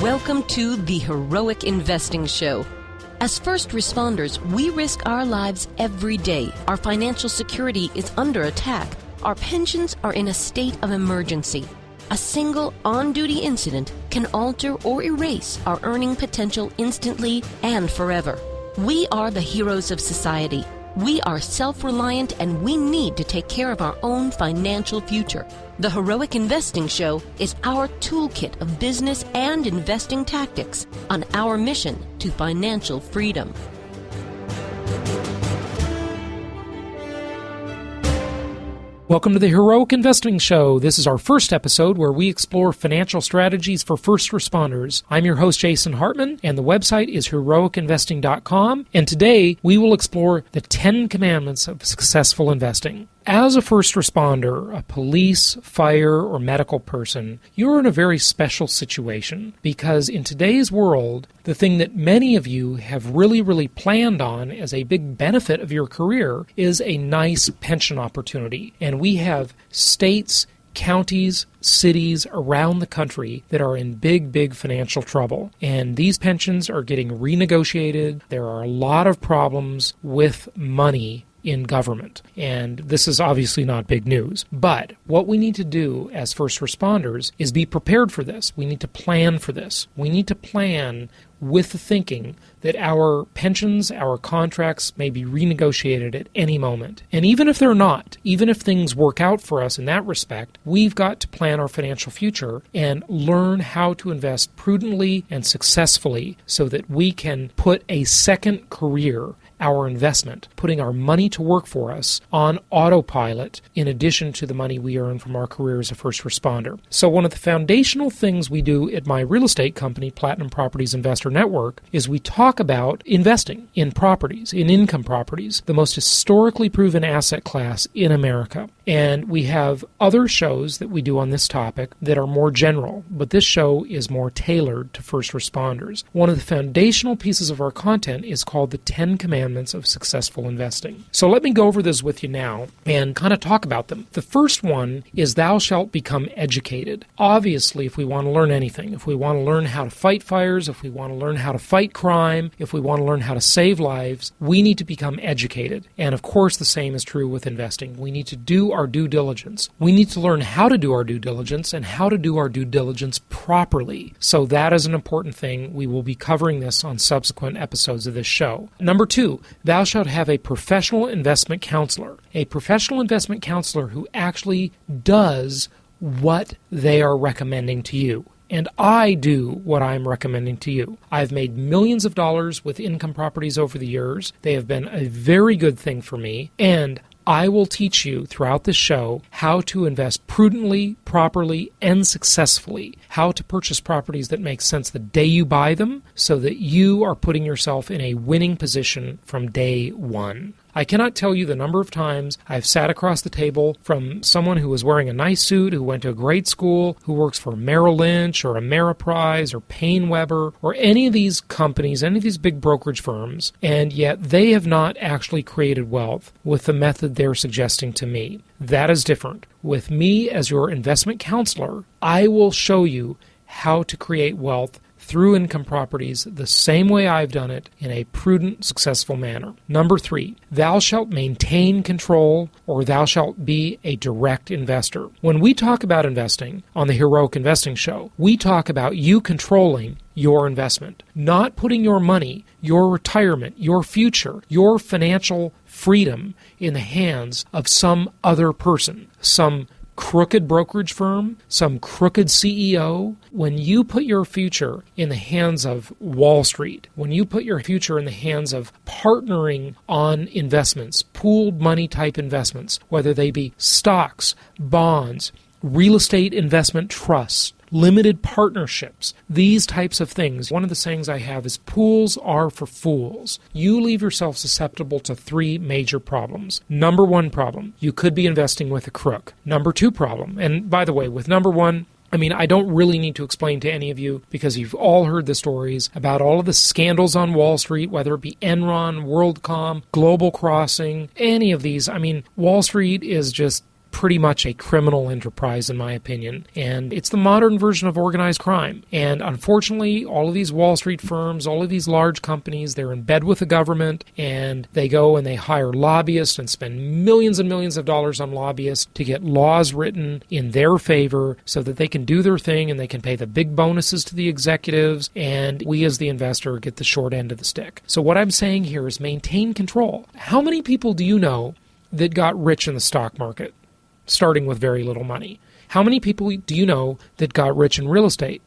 Welcome to the Heroic Investing Show. As first responders, we risk our lives every day. Our financial security is under attack. Our pensions are in a state of emergency. A single on-duty incident can alter or erase our earning potential instantly and forever. We are the heroes of society. We are self-reliant and we need to take care of our own financial future. The Heroic Investing Show is our toolkit of business and investing tactics on our mission to financial freedom. Welcome to the Heroic Investing Show. This is our first episode where we explore financial strategies for first responders. I'm your host, Jason Hartman, and the website is heroicinvesting.com. And today we will explore the 10 commandments of successful investing. As a first responder, a police, fire, or medical person, you're in a very special situation because in today's world, the thing that many of you have really planned on as a big benefit of your career is a nice pension opportunity. And we have states, counties, cities around the country that are in big financial trouble. And these pensions are getting renegotiated. There are a lot of problems with money in government. And this is obviously not big news. But what we need to do as first responders is be prepared for this. We need to plan for this. We need to plan with the thinking that our pensions, our contracts may be renegotiated at any moment. And even if they're not, even if things work out for us in that respect, we've got to plan our financial future and learn how to invest prudently and successfully so that we can put a second career, our investment, putting our money to work for us on autopilot in addition to the money we earn from our career as a first responder. So one of the foundational things we do at my real estate company, Platinum Properties Investor Network, is we talk about investing in properties, in income properties, the most historically proven asset class in America. And we have other shows that we do on this topic that are more general, but this show is more tailored to first responders. One of the foundational pieces of our content is called the 10 Commandments of Successful Investing. So let me go over this with you now and kind of talk about them. The first one is thou shalt become educated. Obviously, if we want to learn anything, if we want to learn how to fight fires, if we want to learn how to fight crime, if we want to learn how to save lives, we need to become educated. And of course, the same is true with investing. We need to do our due diligence. We need to learn how to do our due diligence and how to do our due diligence properly. So that is an important thing. We will be covering this on subsequent episodes of this show. Number 2, thou shalt have a professional investment counselor. A professional investment counselor who actually does what they are recommending to you. And I do what I'm recommending to you. I've made millions of dollars with income properties over the years. They have been a very good thing for me. And I will teach you throughout this show how to invest prudently, properly, and successfully. How to purchase properties that make sense the day you buy them so that you are putting yourself in a winning position from day one. I cannot tell you the number of times I've sat across the table from someone who was wearing a nice suit, who went to a great school, who works for Merrill Lynch or Ameriprise or Payne Weber or any of these companies, any of these big brokerage firms, and yet they have not actually created wealth with the method they're suggesting to me. That is different. With me as your investment counselor, I will show you how to create wealth through income properties the same way I've done it in a prudent, successful manner. Number 3, thou shalt maintain control or thou shalt be a direct investor. When we talk about investing on the Heroic Investing Show, we talk about you controlling your investment, not putting your money, your retirement, your future, your financial freedom in the hands of some other person, some crooked brokerage firm, some crooked CEO. When you put your future in the hands of Wall Street, when you put your future in the hands of partnering on investments, pooled money type investments, whether they be stocks, bonds, real estate investment trusts, limited partnerships, these types of things. One of the sayings I have is pools are for fools. You leave yourself susceptible to 3 major problems. Number 1 problem, you could be investing with a crook. Number 2 problem, and by the way, with number 1, I don't really need to explain to any of you because you've all heard the stories about all of the scandals on Wall Street, whether it be Enron, WorldCom, Global Crossing, any of these. Wall Street is just pretty much a criminal enterprise, in my opinion. And it's the modern version of organized crime. And unfortunately, all of these Wall Street firms, all of these large companies, they're in bed with the government, and they go and they hire lobbyists and spend millions and millions of dollars on lobbyists to get laws written in their favor so that they can do their thing and they can pay the big bonuses to the executives, and we as the investor get the short end of the stick. So what I'm saying here is maintain control. How many people do you know that got rich in the stock market, starting with very little money? How many people do you know that got rich in real estate?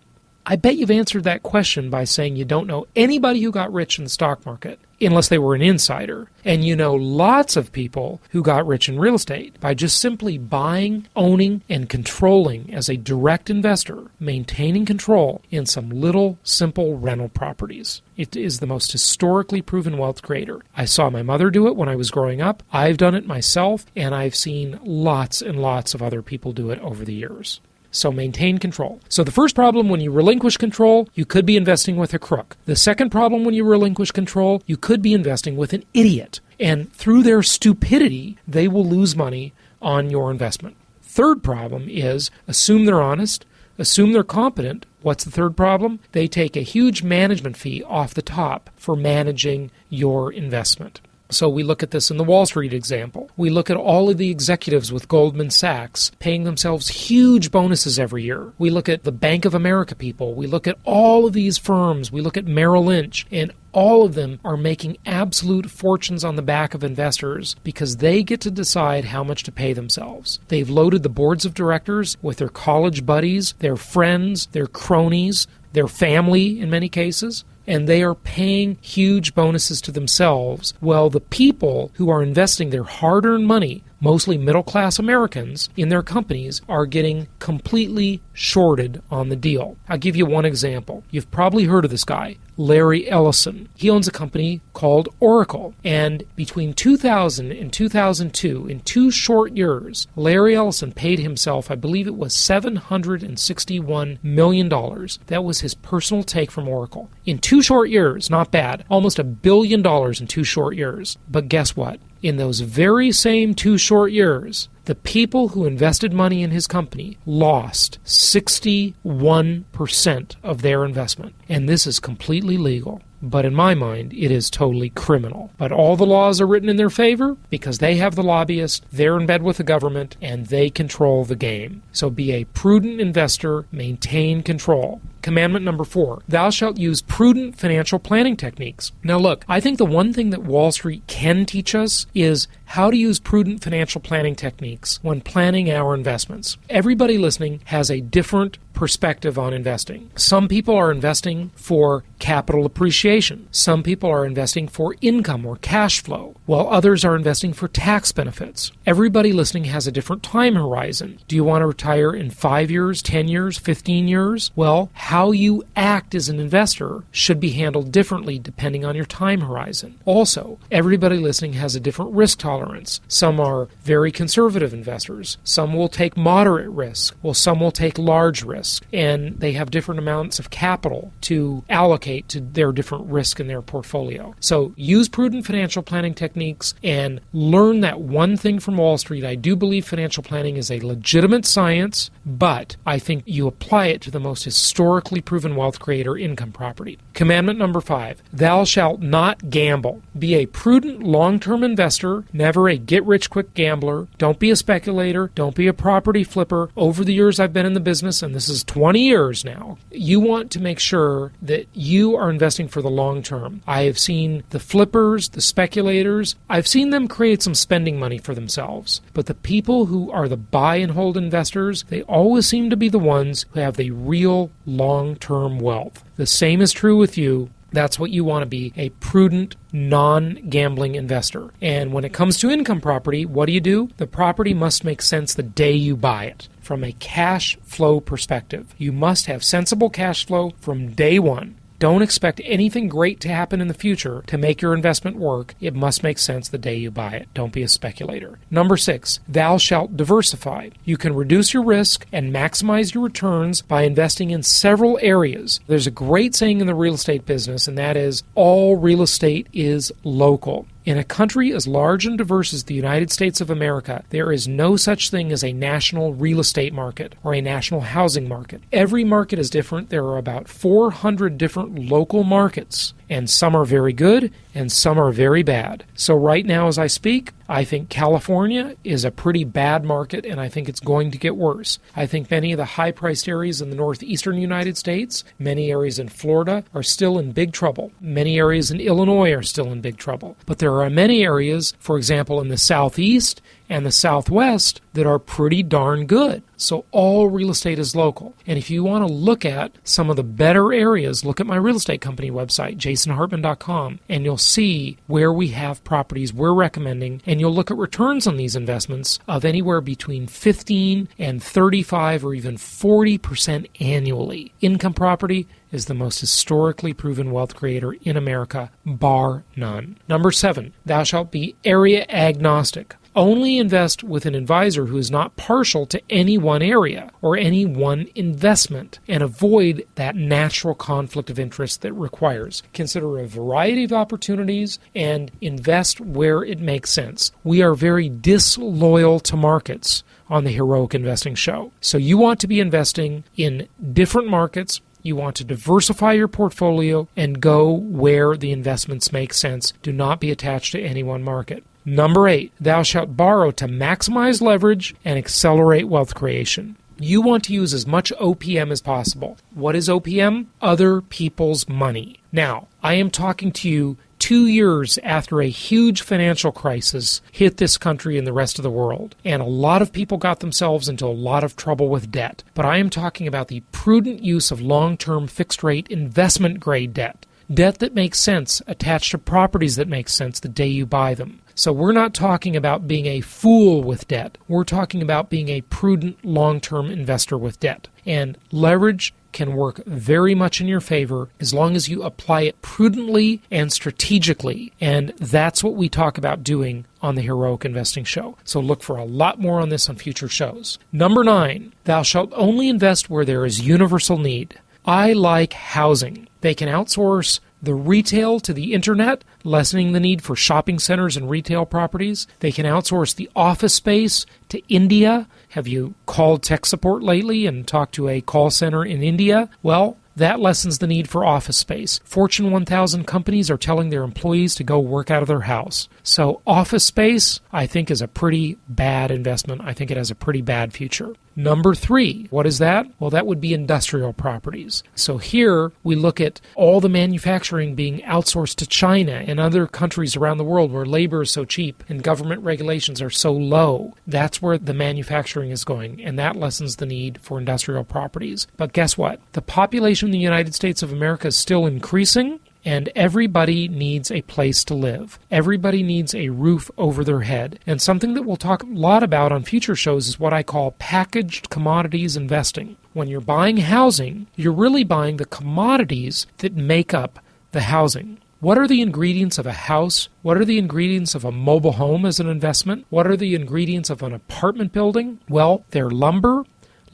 I bet you've answered that question by saying you don't know anybody who got rich in the stock market unless they were an insider. And you know lots of people who got rich in real estate by just simply buying, owning, and controlling as a direct investor, maintaining control in some little simple rental properties. It is the most historically proven wealth creator. I saw my mother do it when I was growing up. I've done it myself, and I've seen lots and lots of other people do it over the years. So maintain control. So the first problem when you relinquish control, you could be investing with a crook. The second problem when you relinquish control, you could be investing with an idiot. And through their stupidity, they will lose money on your investment. Third problem is assume they're honest, assume they're competent. What's the third problem? They take a huge management fee off the top for managing your investment. So we look at this in the Wall Street example. We look at all of the executives with Goldman Sachs paying themselves huge bonuses every year. We look at the Bank of America people. We look at all of these firms. We look at Merrill Lynch, and all of them are making absolute fortunes on the back of investors because they get to decide how much to pay themselves. They've loaded the boards of directors with their college buddies, their friends, their cronies, their family in many cases, and they are paying huge bonuses to themselves, while the people who are investing their hard-earned money, mostly middle-class Americans, in their companies are getting completely shorted on the deal. I'll give you one example. You've probably heard of this guy, Larry Ellison. He owns a company called Oracle, and between 2000 and 2002, in 2 short years, Larry Ellison paid himself, I believe it was $761 million. That was his personal take from Oracle. In 2 short years, not bad, almost $1 billion in 2 short years. But guess what? In those very same 2 short years, the people who invested money in his company lost 61% of their investment. And this is completely legal. But in my mind, it is totally criminal. But all the laws are written in their favor because they have the lobbyists, they're in bed with the government, and they control the game. So be a prudent investor, maintain control. Commandment number 4, thou shalt use prudent financial planning techniques. Now look, I think the one thing that Wall Street can teach us is how to use prudent financial planning techniques when planning our investments. Everybody listening has a different perspective on investing. Some people are investing for capital appreciation. Some people are investing for income or cash flow, while others are investing for tax benefits. Everybody listening has a different time horizon. Do you want to retire in 5 years, 10 years, 15 years? Well, how you act as an investor should be handled differently depending on your time horizon. Also, everybody listening has a different risk tolerance. Some are very conservative investors. Some will take moderate risk, while some will take large risk. And they have different amounts of capital to allocate to their different risk in their portfolio. So use prudent financial planning techniques and learn that one thing from Wall Street. I do believe financial planning is a legitimate science, but I think you apply it to the most historically proven wealth creator, income property. Commandment number 5, thou shalt not gamble. Be a prudent long-term investor, never a get-rich-quick gambler. Don't be a speculator. Don't be a property flipper. Over the years I've been in the business, and this is 20 years now, you want to make sure that you are investing for the long term. I have seen the flippers, the speculators, I've seen them create some spending money for themselves. But the people who are the buy and hold investors, they always seem to be the ones who have the real long-term wealth. The same is true with you. That's what you want to be, a prudent, non-gambling investor. And when it comes to income property, what do? The property must make sense the day you buy it. From a cash flow perspective, you must have sensible cash flow from day one. Don't expect anything great to happen in the future to make your investment work. It must make sense the day you buy it. Don't be a speculator. Number 6, thou shalt diversify. You can reduce your risk and maximize your returns by investing in several areas. There's a great saying in the real estate business, and that is, all real estate is local. In a country as large and diverse as the United States of America, there is no such thing as a national real estate market or a national housing market. Every market is different. There are about 400 different local markets, and some are very good and some are very bad. So right now as I speak, I think California is a pretty bad market, and I think it's going to get worse. I think many of the high-priced areas in the northeastern United States, many areas in Florida, are still in big trouble. Many areas in Illinois are still in big trouble. But there are many areas, for example, in the southeast and the southwest, that are pretty darn good. So all real estate is local. And if you want to look at some of the better areas, look at my real estate company website, jasonhartman.com, and you'll see where we have properties we're recommending, and you'll look at returns on these investments of anywhere between 15 and 35 or even 40% annually. Income property is the most historically proven wealth creator in America, bar none. Number 7, thou shalt be area agnostic. Only invest with an advisor who is not partial to any one area or any one investment, and avoid that natural conflict of interest that requires. Consider a variety of opportunities and invest where it makes sense. We are very disloyal to markets on the Heroic Investing Show. So you want to be investing in different markets. You want to diversify your portfolio and go where the investments make sense. Do not be attached to any one market. Number 8, thou shalt borrow to maximize leverage and accelerate wealth creation. You want to use as much OPM as possible. What is OPM? Other people's money. Now, I am talking to you 2 years after a huge financial crisis hit this country and the rest of the world. And a lot of people got themselves into a lot of trouble with debt. But I am talking about the prudent use of long-term fixed-rate investment-grade debt. Debt that makes sense, attached to properties that make sense the day you buy them. So we're not talking about being a fool with debt. We're talking about being a prudent long-term investor with debt. And leverage can work very much in your favor as long as you apply it prudently and strategically. And that's what we talk about doing on the Heroic Investing Show. So look for a lot more on this on future shows. Number 9, thou shalt only invest where there is universal need. I like housing. They can outsource the retail to the internet, lessening the need for shopping centers and retail properties. They can outsource the office space to India. Have you called tech support lately and talked to a call center in India? Well, that lessens the need for office space. Fortune 1000 companies are telling their employees to go work out of their house. So office space, I think, is a pretty bad investment. I think it has a pretty bad future. Number 3, what is that? Well, that would be industrial properties. So here we look at all the manufacturing being outsourced to China and other countries around the world where labor is so cheap and government regulations are so low. That's where the manufacturing is going, and that lessens the need for industrial properties. But guess what? The population in the United States of America is still increasing, and everybody needs a place to live. Everybody needs a roof over their head. And something that we'll talk a lot about on future shows is what I call packaged commodities investing. When you're buying housing, you're really buying the commodities that make up the housing. What are the ingredients of a house? What are the ingredients of a mobile home as an investment? What are the ingredients of an apartment building? Well, they're lumber,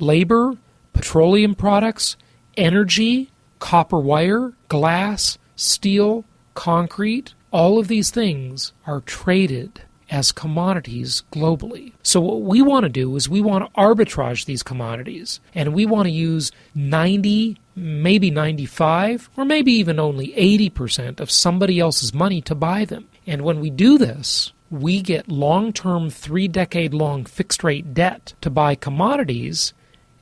labor, petroleum products, energy, copper wire, glass, steel, concrete. All of these things are traded as commodities globally. So what we want to do is we want to arbitrage these commodities, and we want to use 90, maybe 95, or maybe even only 80% of somebody else's money to buy them. And when we do this, we get long-term, 3-decade-long fixed-rate debt to buy commodities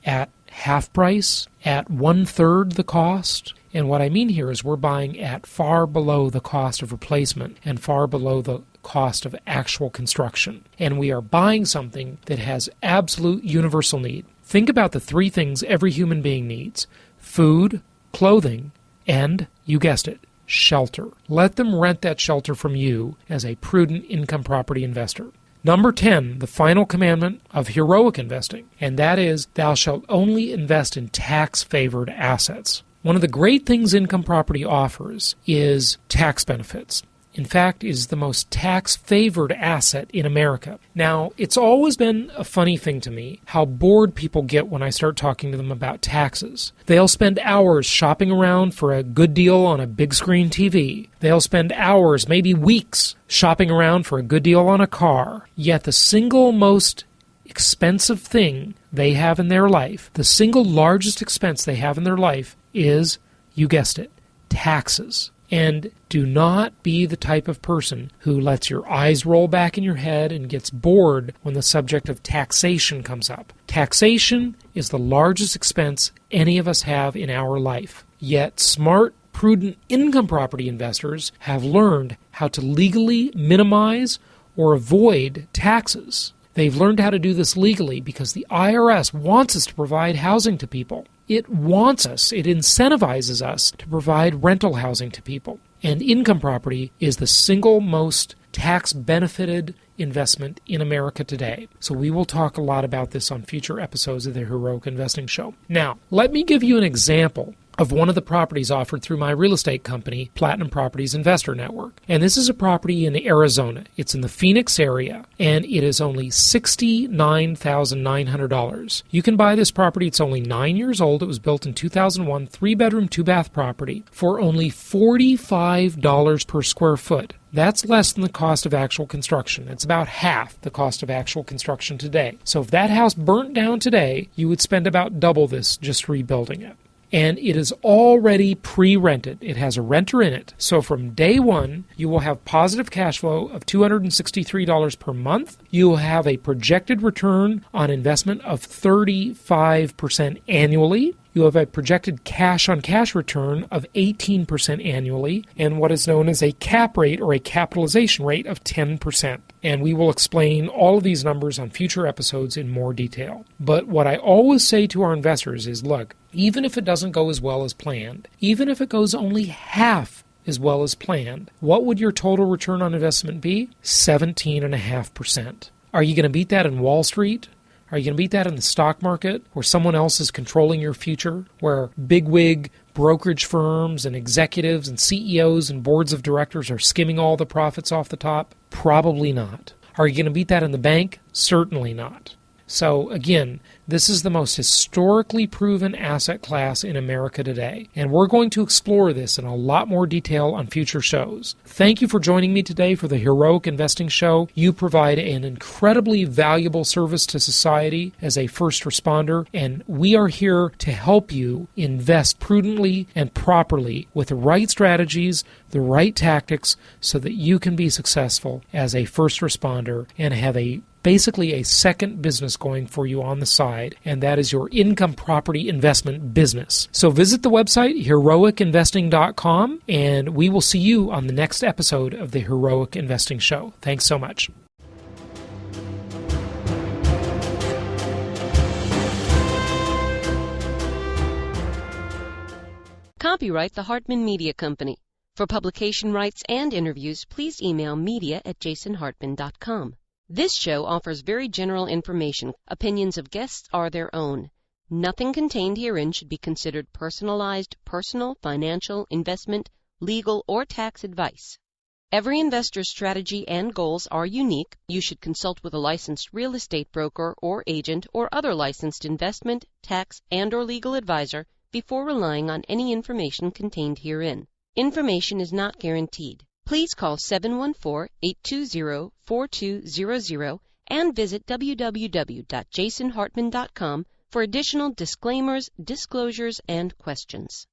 at half price, at 1/3 the cost. And what I mean here is we're buying at far below the cost of replacement and far below the cost of actual construction. And we are buying something that has absolute universal need. Think about the 3 things every human being needs: food, clothing, and, you guessed it, shelter. Let them rent that shelter from you as a prudent income property investor. Number 10, the final commandment of heroic investing, and that is, thou shalt only invest in tax-favored assets. One of the great things income property offers is tax benefits. In fact, it is the most tax-favored asset in America. Now, it's always been a funny thing to me how bored people get when I start talking to them about taxes. They'll spend hours shopping around for a good deal on a big screen TV. They'll spend hours, maybe weeks, shopping around for a good deal on a car. Yet the single most expensive thing they have in their life, the single largest expense they have in their life is, you guessed it, taxes. And do not be the type of person who lets your eyes roll back in your head and gets bored when the subject of taxation comes up. Taxation is the largest expense any of us have in our life. Yet smart, prudent income property investors have learned how to legally minimize or avoid taxes. They've learned how to do this legally because the IRS wants us to provide housing to people. It wants us, it incentivizes us to provide rental housing to people. And income property is the single most tax-benefited investment in America today. So we will talk a lot about this on future episodes of the Heroic Investing Show. Now, let me give you an example of one of the properties offered through my real estate company, Platinum Properties Investor Network. And this is a property in Arizona. It's in the Phoenix area, and it is only $69,900. You can buy this property. It's only 9 years old. It was built in 2001, 3-bedroom, 2-bath property for only $45 per square foot. That's less than the cost of actual construction. It's about half the cost of actual construction today. So if that house burnt down today, you would spend about double this just rebuilding it. And it is already pre-rented. It has a renter in it. So from day one, you will have positive cash flow of $263 per month. You will have a projected return on investment of 35% annually. You have a projected cash-on-cash return of 18% annually, and what is known as a cap rate or a capitalization rate of 10%. And we will explain all of these numbers on future episodes in more detail. But what I always say to our investors is, look, even if it doesn't go as well as planned, even if it goes only half as well as planned, what would your total return on investment be? 17.5%. Are you going to beat that in Wall Street? Are you going to beat that in the stock market where someone else is controlling your future, where bigwig brokerage firms and executives and CEOs and boards of directors are skimming all the profits off the top? Probably not. Are you going to beat that in the bank? Certainly not. So again, this is the most historically proven asset class in America today, and we're going to explore this in a lot more detail on future shows. Thank you for joining me today for the Heroic Investing Show. You provide an incredibly valuable service to society as a first responder, and we are here to help you invest prudently and properly with the right strategies, the right tactics, so that you can be successful as a first responder and have basically a second business going for you on the side, and that is your income property investment business. So visit the website, heroicinvesting.com, and we will see you on the next episode of the Heroic Investing Show. Thanks so much. Copyright the Hartman Media Company. For publication rights and interviews, please email media@jasonhartman.com. This show offers very general information. Opinions of guests are their own. Nothing contained herein should be considered personalized, personal, financial, investment, legal, or tax advice. Every investor's strategy and goals are unique. You should consult with a licensed real estate broker or agent or other licensed investment, tax, and/or legal advisor before relying on any information contained herein. Information is not guaranteed. Please call 714-820-4200 and visit www.jasonhartman.com for additional disclaimers, disclosures, and questions.